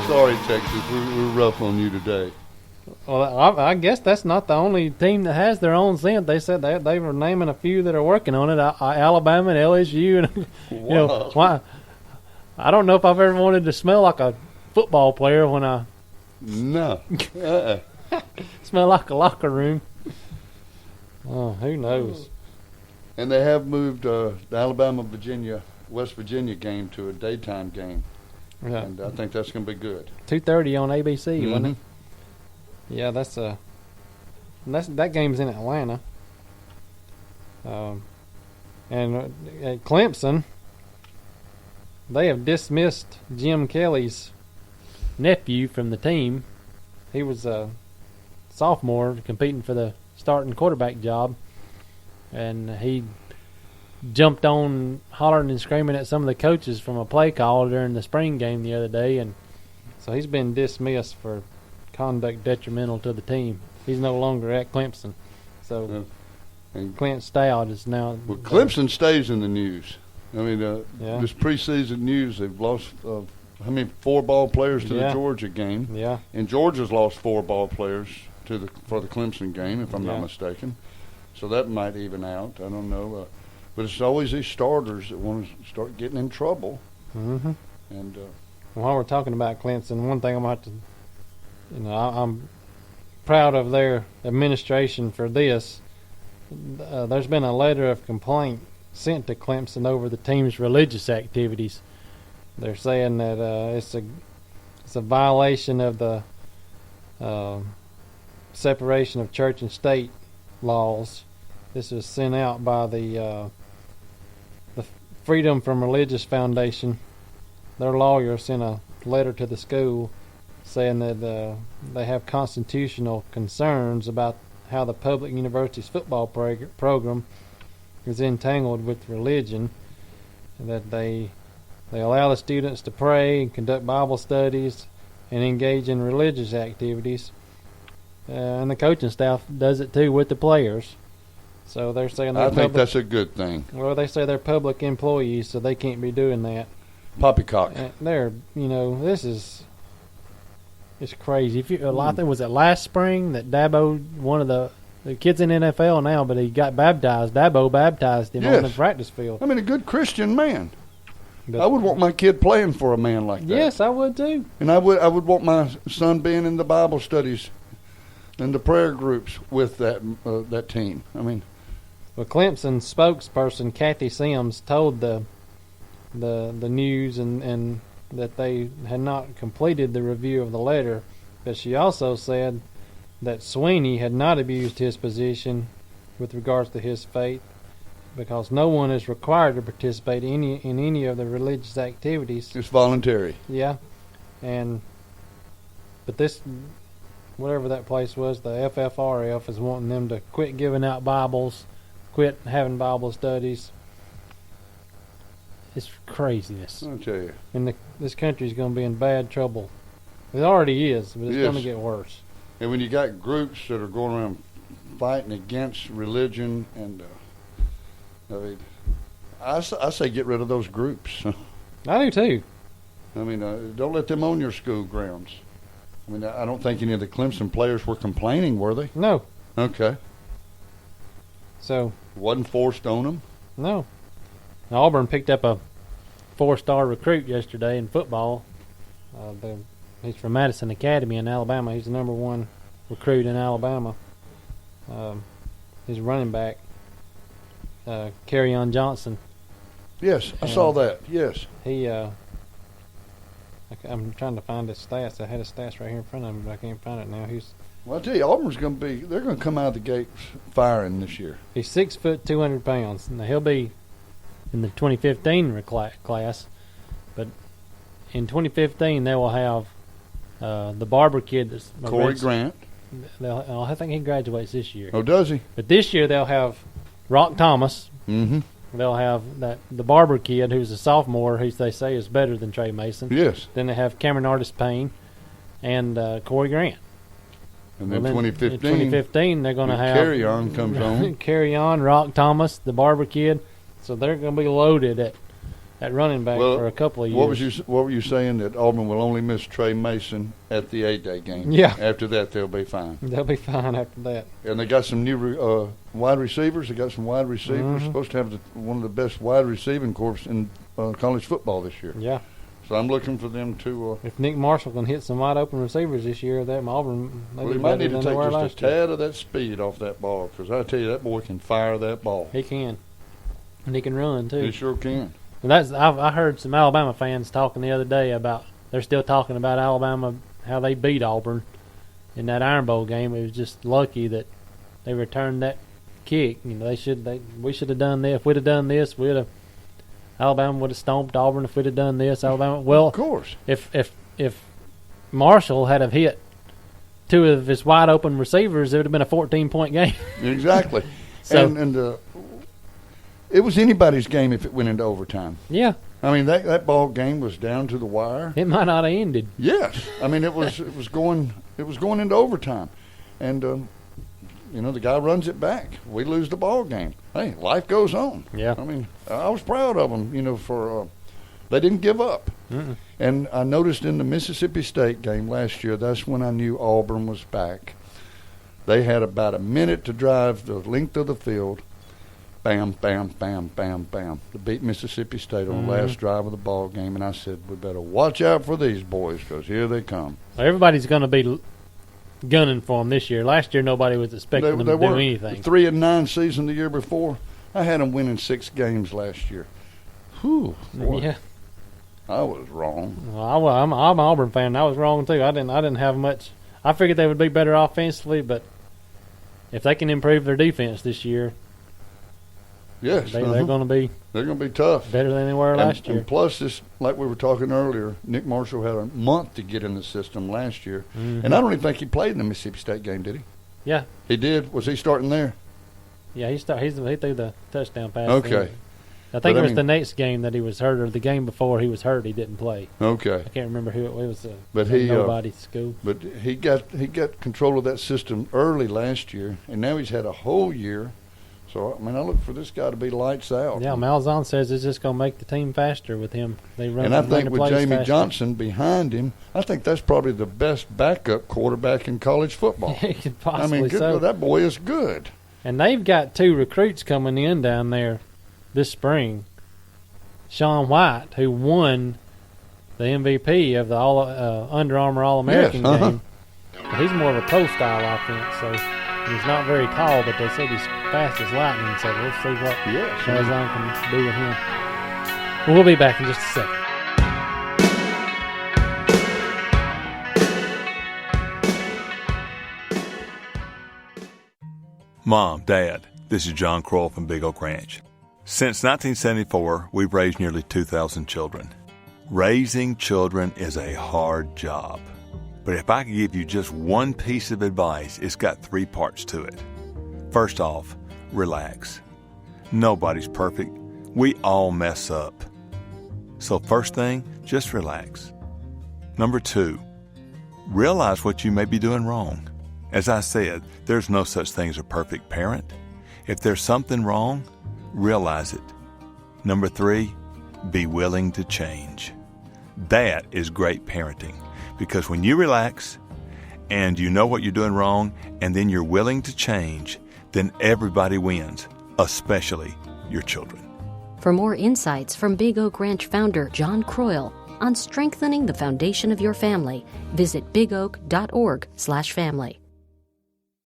Sorry, Texas. We're rough on you today. Well, I guess that's not the only team that has their own scent. They said they were naming a few that are working on it. Alabama and LSU, and why? I don't know if I've ever wanted to smell like a football player when I smell like a locker room. Oh, who knows? And they have moved the Alabama-West Virginia game to a daytime game. Yeah. And I think that's going to be good. 2:30 on ABC, wasn't it? Yeah, that game's in Atlanta. And at Clemson, they have dismissed Jim Kelly's nephew from the team. He was a sophomore competing for the starting quarterback job, and he jumped on hollering and screaming at some of the coaches from a play call during the spring game the other day, and so he's been dismissed for conduct detrimental to the team. He's no longer at Clemson. So Clint Stout is now... Well, Clemson stays in the news. I mean, this preseason news, they've lost, 4 ball players to the Georgia game. Yeah. And Georgia's lost 4 ball players for the Clemson game, if I'm not mistaken. So that might even out. I don't know. But it's always these starters that want to start getting in trouble. Mm-hmm. And while we're talking about Clemson, one thing I'm about to... I'm proud of their administration for this. There's been a letter of complaint sent to Clemson over the team's religious activities. They're saying that it's a violation of the separation of church and state laws. This was sent out by the Freedom from Religious Foundation. Their lawyer sent a letter to the school saying that they have constitutional concerns about how the public university's football program is entangled with religion, and that they allow the students to pray and conduct Bible studies and engage in religious activities, and the coaching staff does it too with the players. So they're saying I think that's a good thing. Well, they say they're public employees, so they can't be doing that. Poppycock. This is... It's crazy. I think was it last spring that Dabo, one of the kids in the NFL now, but he got baptized. Dabo baptized him on the practice field. I mean, a good Christian man. But I would want my kid playing for a man like that. Yes, I would too. And I would want my son being in the Bible studies and the prayer groups with that team. I mean, well, Clemson spokesperson Kathy Sims told the news and that they had not completed the review of the letter, but she also said that Sweeney had not abused his position with regards to his faith, because no one is required to participate in any of the religious activities. It's voluntary. Yeah, but this, whatever that place was, the FFRF is wanting them to quit giving out Bibles, quit having Bible studies. It's craziness. I'll tell you. And this country's going to be in bad trouble. It already is, but it's going to get worse. And when you got groups that are going around fighting against religion, and I say get rid of those groups. I do too. I mean, don't let them own your school grounds. I mean, I don't think any of the Clemson players were complaining, were they? No. Okay. So. Wasn't forced on them? No. Auburn picked up a 4-star recruit yesterday in football. He's from Madison Academy in Alabama. He's the number 1 recruit in Alabama. He's a running back, Kerryon Johnson. Yes, I saw that. Yes. He. I'm trying to find his stats. I had his stats right here in front of me, but I can't find it now. Well, I tell you, Auburn's they're going to come out of the gate firing this year. He's 6 foot, 200 pounds. Now, he'll be in the 2015 class, but in 2015 they will have the Barber kid that's Corey Grant. I think he graduates this year. Oh, does he? But this year they'll have Rock Thomas, mm-hmm. they'll have the Barber kid, who's a sophomore, who they say is better than Trey Mason. Yes. Then they have Cameron Artis-Payne and Corey Grant. And then in 2015, they're going to have Carry On comes on. Carry On, Rock Thomas, the Barber kid. So they're going to be loaded at running back for a couple of years. What were you saying, that Auburn will only miss Trey Mason at the 8-day game? Yeah. After that, they'll be fine. They'll be fine after that. And they got some new wide receivers. They got some wide receivers. Mm-hmm. Supposed to have one of the best wide receiving corps in college football this year. Yeah. So I'm looking for them to. If Nick Marshall can hit some wide open receivers this year, that Auburn He might need to take just a tad of that speed off that ball, because I tell you, that boy can fire that ball. He can, and he can run too. He sure can. And I heard some Alabama fans talking the other day about, they're still talking about Alabama, how they beat Auburn in that Iron Bowl game. It was just lucky that they returned that kick. You know, we should have done this. If we'd have done this, Alabama would have stomped Auburn. If we'd have done this, Alabama. Well, of course. If Marshall had have hit two of his wide open receivers, it would have been a 14-point game. Exactly. So, it was anybody's game if it went into overtime. Yeah. I mean, that ball game was down to the wire. It might not have ended. Yes. I mean, it was going into overtime, and the guy runs it back. We lose the ball game. Hey, life goes on. Yeah. I mean, I was proud of them. For they didn't give up. Mm-mm. And I noticed in the Mississippi State game last year, that's when I knew Auburn was back. They had about a minute to drive the length of the field. Bam, bam, bam, bam, bam. To beat Mississippi State on the last drive of the ball game. And I said, we better watch out for these boys, because here they come. Everybody's going to be gunning for them this year. Last year, nobody was expecting them to do anything. 3-9 season the year before. I had them winning 6 games last year. Whew, boy. Yeah. I was wrong. Well, I'm an Auburn fan. I was wrong too. I didn't have much. I figured they would be better offensively, but if they can improve their defense this year, yes, they're going to be tough, better than they were last year. And plus, this, like we were talking earlier, Nick Marshall had a month to get in the system last year, and I don't even think he played in the Mississippi State game, did he? Yeah, he did. Was he starting there? Yeah, he threw the touchdown pass. Okay. I think it was the next game that he was hurt, or the game before he was hurt, he didn't play. Okay. I can't remember who it was. But nobody's school. But he got control of that system early last year, and now he's had a whole year. So, I look for this guy to be lights out. Yeah, Malzahn says it's just going to make the team faster with him. And I think with Jamie Johnson behind him, I think that's probably the best backup quarterback in college football. Possibly so. That boy is good. And they've got 2 recruits coming in down there this spring. Sean White, who won the MVP of the Under Armour All-American game. But he's more of a pro-style offense, so he's not very tall, but they said he's fast as lightning, so we'll see what Malzahn can do with him. Well, we'll be back in just a second. Mom, Dad, this is John Kroll from Big Oak Ranch. Since 1974, we've raised nearly 2,000 children. Raising children is a hard job. But if I could give you just one piece of advice, it's got 3 parts to it. First off, relax. Nobody's perfect. We all mess up. So first thing, just relax. Number 2, realize what you may be doing wrong. As I said, there's no such thing as a perfect parent. If there's something wrong, realize it. Number 3, be willing to change. That is great parenting, because when you relax and you know what you're doing wrong and then you're willing to change, then everybody wins, especially your children. For more insights from Big Oak Ranch founder John Croyle on strengthening the foundation of your family, visit bigoak.org/family.